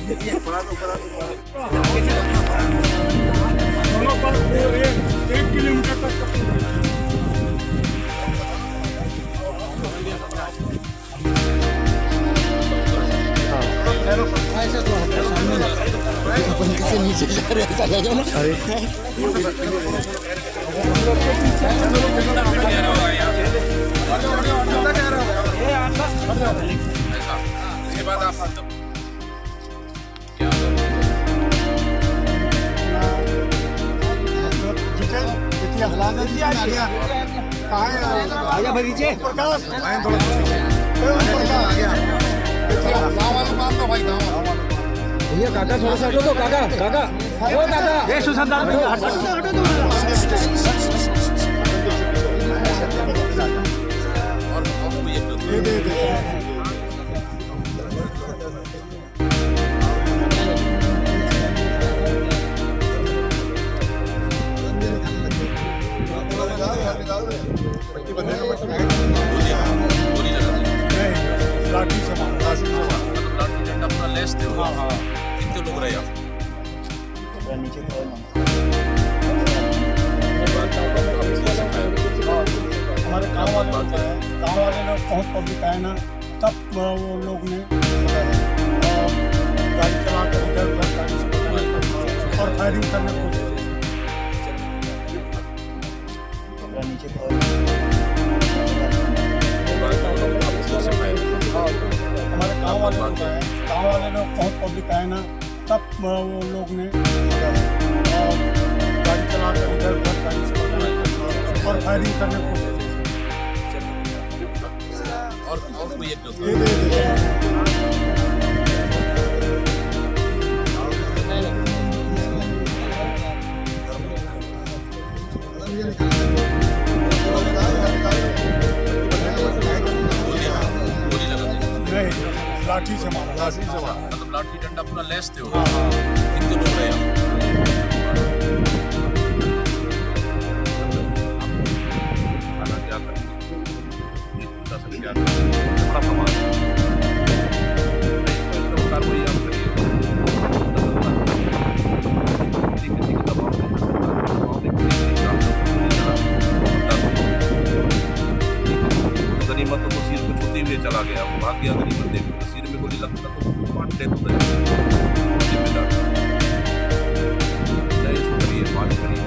एक किलोमीटर तक अपन किसी नीचे जा रहे ऐसा लगा ना। इसके बाद आप आजा भाई नीचे भैया काका थोड़ा सा हटो तो काका काका ओ काका ये सुशांत हटो तो लाठी से अपना लेस थे। कितने लोग रहे आप? हमारे गाँव वाले लोग बहुत पब्लिक आए ना, तब वो लोग ने गाड़ी चला कर इधर उधर गाड़ी से और फायरिंग करने को हमारे गाँव वाले लोग बहुत पब्लिक आए ना, तब वो लोग ने गाड़ी चला कर इधर उधर गाड़ी से और फायरिंग करने को और कोई एक लोग लाठी से मारा। मतलब लाठी डंडा पूरा लेस थे। कितने लोग रहे आप? गनीमत तो सिर को छूते हुए चला गया, भाग गया गनीमत देख के। सिर में गोली लगता तो पार्ट डेथ होता है। जिम्मेदार नहीं इसको करिए, बात करिए,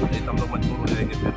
नहीं तो हम लोग मजबूर हो जाएंगे फिर।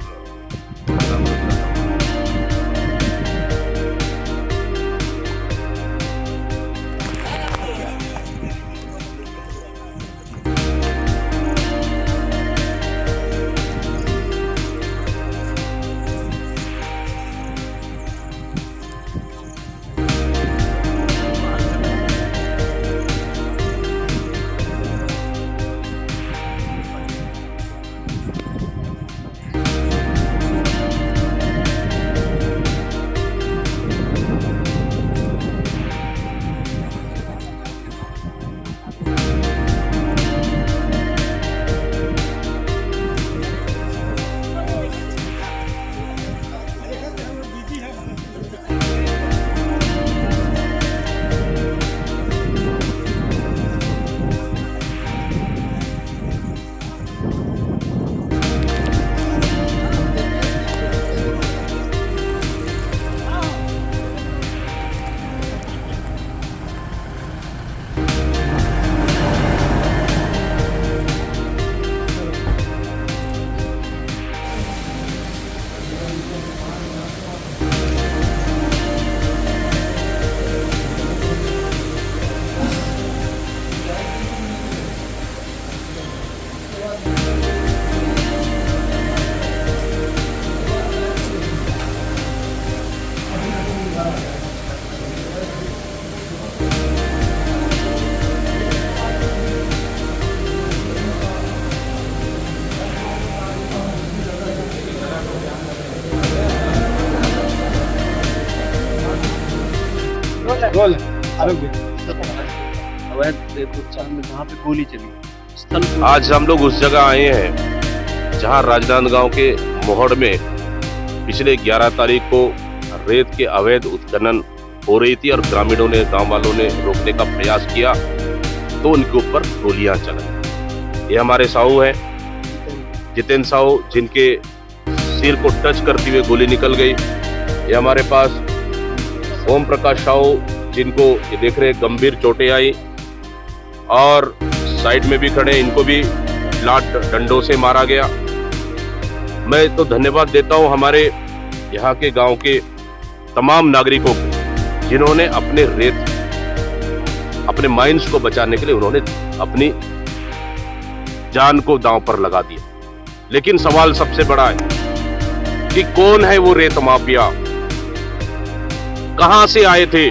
रोल आरोग्य अवैध प्रोत्साहन में जहाँ पे गोली चली स्थल। आज हम लोग उस जगह आए हैं जहां राजनांदगांव के मोहड़ में पिछले 11 तारीख को रेत के अवैध उत्खनन हो रही थी और ग्रामीणों ने, गांव वालों ने रोकने का प्रयास किया तो उनके ऊपर गोलियां चलाई। ये हमारे साहू हैं, जितेंद्र साहू, जिनके सिर को टच करते हुए गोली निकल गई। ये हमारे पास ओम प्रकाश साहू, जिनको ये देख रहे गंभीर चोटें आई और साइड में भी खड़े, इनको भी लात डंडों से मारा गया। मैं तो धन्यवाद देता हूं हमारे यहाँ के गांव के तमाम नागरिकों को, जिन्होंने अपने माइंस को बचाने के लिए उन्होंने अपनी जान को दांव पर लगा दिया। लेकिन सवाल सबसे बड़ा है कि कौन है वो रेत माफिया, कहां से आए थे,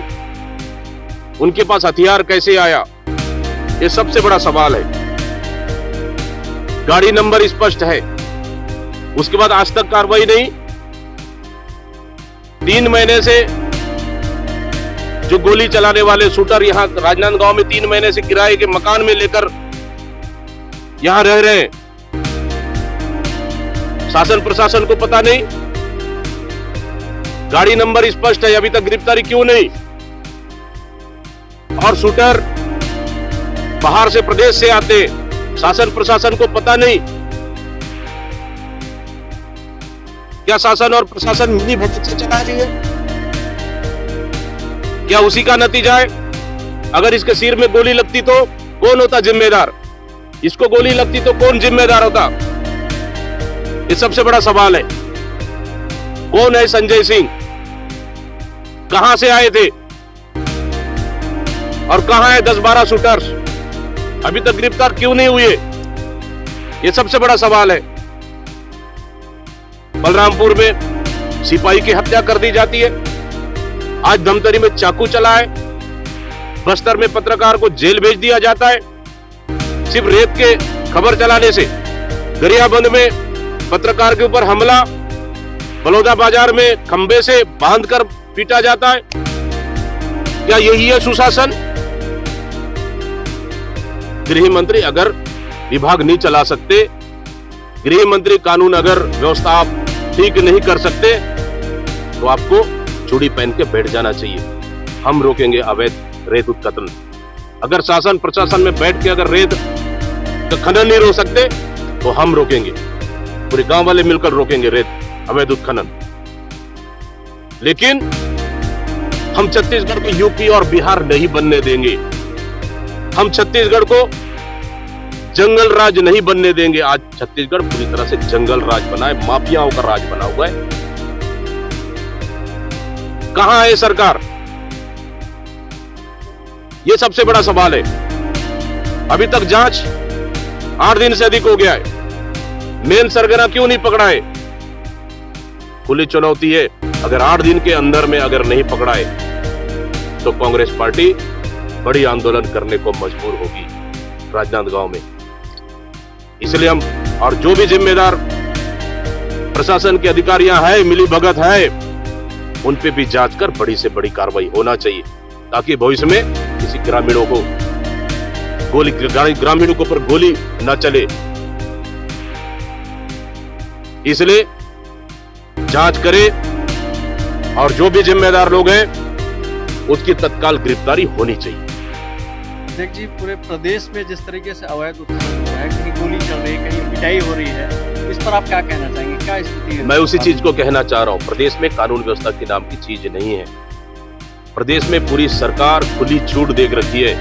उनके पास हथियार कैसे आया, ये सबसे बड़ा सवाल है। गाड़ी नंबर स्पष्ट है, उसके बाद आज तक कार्रवाई नहीं। 3 महीने से जो गोली चलाने वाले शूटर यहां राजनांदगांव में 3 महीने से किराए के मकान में लेकर यहां रह रहे हैं, शासन प्रशासन को पता नहीं। गाड़ी नंबर स्पष्ट है, अभी तक गिरफ्तारी क्यों नहीं? और शूटर बाहर से, प्रदेश से आते, शासन प्रशासन को पता नहीं। क्या शासन और प्रशासन मिली भगत से चला रही है? क्या उसी का नतीजा है? अगर इसके सिर में गोली लगती तो कौन होता जिम्मेदार? इसको गोली लगती तो कौन जिम्मेदार होता? ये सबसे बड़ा सवाल है। कौन है संजय सिंह? कहां से आए थे और कहां है 10-12 शूटर्स? अभी तक गिरफ्तार क्यों नहीं हुए? ये सबसे बड़ा सवाल है। बलरामपुर में सिपाही की हत्या कर दी जाती है, आज धमतरी में चाकू चला है, बस्तर में पत्रकार को जेल भेज दिया जाता है सिर्फ रेप के खबर चलाने से। गरियाबंद में पत्रकार के ऊपर हमला, बलौदा बाजार में खंबे से बांधकर पीटा जाता है। क्या यही है सुशासन? गृह मंत्री अगर विभाग नहीं चला सकते, गृह मंत्री कानून अगर व्यवस्था आप ठीक नहीं कर सकते, तो आपको चूड़ी पहन के बैठ जाना चाहिए। हम रोकेंगे अवैध रेत उत्खनन। अगर शासन प्रशासन में बैठ के अगर रेत का खनन नहीं रोक सकते, तो हम रोकेंगे, पूरे गांव वाले मिलकर रोकेंगे रेत अवैध उत्खनन। लेकिन हम छत्तीसगढ़ को यूपी और बिहार नहीं बनने देंगे। हम छत्तीसगढ़ को जंगल राज नहीं बनने देंगे। आज छत्तीसगढ़ पूरी तरह से जंगल राज बना है, माफियाओं का राज बना हुआ है। कहां है सरकार? यह सबसे बड़ा सवाल है। अभी तक जांच 8 दिन से अधिक हो गया है, मेन सरगना क्यों नहीं पकड़ा है? खुली चुनौती है, अगर 8 दिन के अंदर में अगर नहीं पकड़ा है तो कांग्रेस पार्टी बड़ी आंदोलन करने को मजबूर होगी राजनांदगांव में। इसलिए हम, और जो भी जिम्मेदार प्रशासन के अधिकारियां हैं, मिली भगत है, उन पे भी जांच कर बड़ी से बड़ी कार्रवाई होना चाहिए, ताकि भविष्य में किसी ग्रामीणों को ग्रामीणों के ऊपर गोली न चले। इसलिए जांच करें और जो भी जिम्मेदार लोग हैं उसकी तत्काल गिरफ्तारी होनी चाहिए। अध्यक्ष जी, पूरे प्रदेश में जिस तरीके से अवैध उत्खनन हो रहा है, कहीं गोली चल रही है, कहीं पिटाई हो रही है, इस पर आप क्या कहना चाहेंगे? क्या स्थिति है? मैं उसी चीज को कहना चाह रहा हूं, प्रदेश में कानून व्यवस्था के नाम की चीज नहीं है। प्रदेश में पूरी सरकार खुली छूट देख रखी है।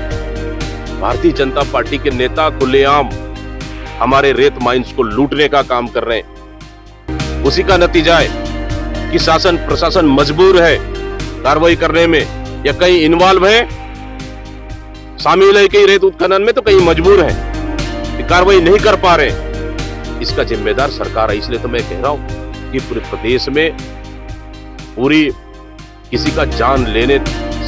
भारतीय जनता पार्टी के नेता खुलेआम हमारे रेत माइंस को लूटने का काम कर रहे हैं। उसी का नतीजा है कि शासन प्रशासन मजबूर है कार्रवाई करने में, या कहीं इन्वॉल्व है, शामिल है कहीं रेत उत्खनन में, तो कहीं मजबूर है कि कार्रवाई नहीं कर पा रहे। इसका जिम्मेदार सरकार है। इसलिए तो मैं कह रहा हूं कि पूरे प्रदेश में पूरी किसी का जान लेने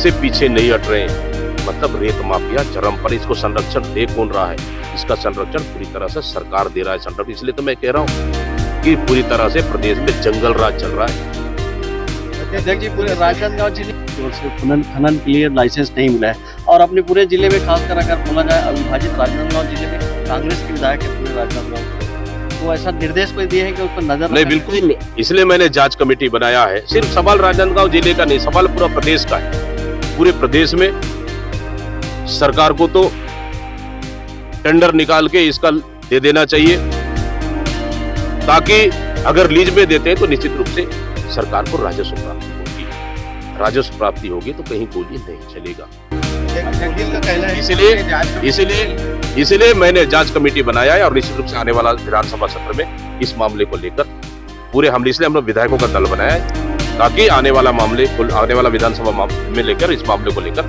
से पीछे नहीं हट रहे हैं। मतलब रेत माफिया चरम पर, इसको संरक्षण दे कौन रहा है? इसका संरक्षण पूरी तरह से सरकार दे रहा है संरक्षण। इसलिए तो मैं कह रहा हूं कि पूरी तरह से प्रदेश में जंगल राज चल रहा है। अध्यक्ष जी, पूरे राजनांदगांव जिले की ओर से खनन के लिए लाइसेंस नहीं मिला है, और अपने पूरे जिले में खासकर अगर बोला जाए अविभाजित राजनांदगांव जिले में कांग्रेस के विधायक है पूरे राजनांदगांव, तो ऐसा निर्देश कोई दिए हैं कि उस पर नजर नहीं? बिल्कुल, इसलिए मैंने जांच कमेटी बनाया है। सिर्फ सवाल राजनांदगांव जिले का नहीं, सवाल पूरा प्रदेश का है। पूरे प्रदेश में सरकार को तो टेंडर निकाल के इसका दे देना चाहिए, ताकि अगर लीज में देते हैं तो निश्चित रूप से सरकार को राजस्व प्राप्ति होगी। राजस्व प्राप्ति होगी तो कहीं गोली नहीं चलेगा। इसलिए मैंने जांच कमेटी बनाया है और निश्चित रूप से आने वाला विधानसभा सत्र में इस मामले को लेकर पूरे इसलिए हम लोग विधायकों का दल बनाया है, ताकि आने वाला विधानसभा में लेकर इस मामले को लेकर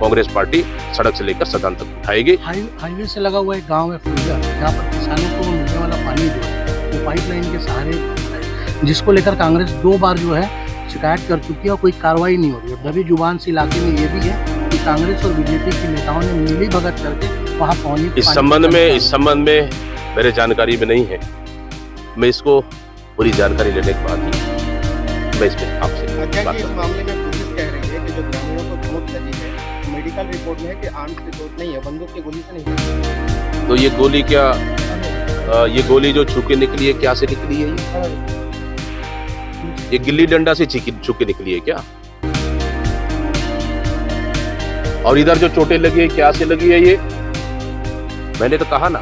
कांग्रेस पार्टी सड़क से लेकर सदन तक उठाएगी। हाईवे से लगा हुआ एक गांव है फुलिया, जहाँ पर किसानों को मिलने वाला पानी जो है वो पाइपलाइन के सहारे है, जिसको लेकर कांग्रेस 2 बार जो है शिकायत कर चुकी है और कोई कार्रवाई नहीं हो रही है। दबी जुबान से इलाके में ये भी है कि कांग्रेस और बीजेपी के नेताओं ने मिली भगत करके वहाँ पानी इस संबंध में मेरे जानकारी में नहीं है। मैं इसको पूरी जानकारी लेने के बाद ही मैं इसमें आपसे बात इस मामले में पुलिस कह रही है कि जो ग्रामीणों को चोट लगी है, मेडिकल रिपोर्ट में है कि आर्म्स से चोट नहीं है, बंदूक की गोली से नहीं है। तो ये गोली क्या ये गोली जो छू के निकली है, क्या से निकली है? ये गिल्ली डंडा से छू के निकली है क्या? और इधर जो चोटें लगी है, क्या से लगी है? ये मैंने तो कहा ना,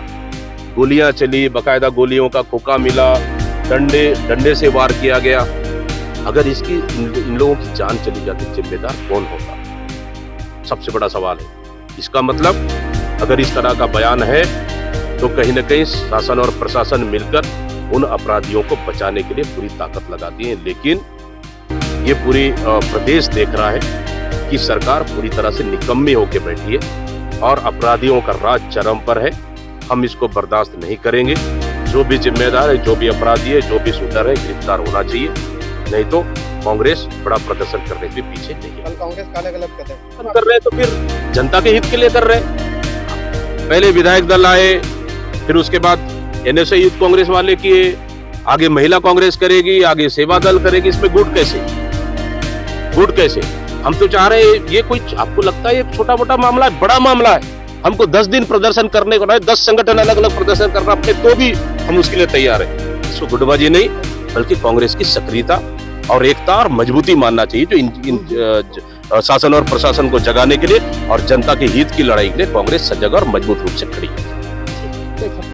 गोलियां चली, बकायदा गोलियों का खोखा मिला, डंडे से वार किया गया। अगर इन लोगों की जान चली जाती, जिम्मेदार कौन होता? सबसे बड़ा सवाल है। इसका मतलब अगर इस तरह का बयान है तो कहीं न कहीं शासन और प्रशासन मिलकर उन अपराधियों को बचाने के लिए पूरी ताकत लगाती है। लेकिन ये पूरी प्रदेश देख रहा है कि सरकार पूरी तरह से निकम्मी होकर बैठी है और अपराधियों का राज चरम पर है। हम इसको बर्दाश्त नहीं करेंगे। जो भी जिम्मेदार है, जो भी अपराधी है, जो भी शूटर है, गिरफ्तार होना चाहिए। नहीं तो कांग्रेस बड़ा प्रदर्शन करने के पीछे नहीं है। कल कांग्रेस का अलग-अलग कदम कर रहे हैं तो फिर जनता के हित के लिए कर रहे हैं। पहले विधायक दल आए, फिर उसके बाद एनएसए यूथ कांग्रेस वाले किए, आगे महिला कांग्रेस करेगी, आगे सेवा दल करेगी। इसमें गुट कैसे? हम तो चाह रहे हैं, ये कोई आपको लगता है ये छोटा मोटा मामला है? बड़ा मामला है। हमको 10 दिन प्रदर्शन करने को, 10 संगठन अलग अलग प्रदर्शन करना अपने, तो भी हम उसके लिए तैयार है। इसको गुटबाजी नहीं, बल्कि कांग्रेस की सक्रियता और एकता और मजबूती मानना चाहिए, जो इन शासन और प्रशासन को जगाने के लिए और जनता के हित की लड़ाई के लिए कांग्रेस सजग और मजबूत रूप से खड़ी है।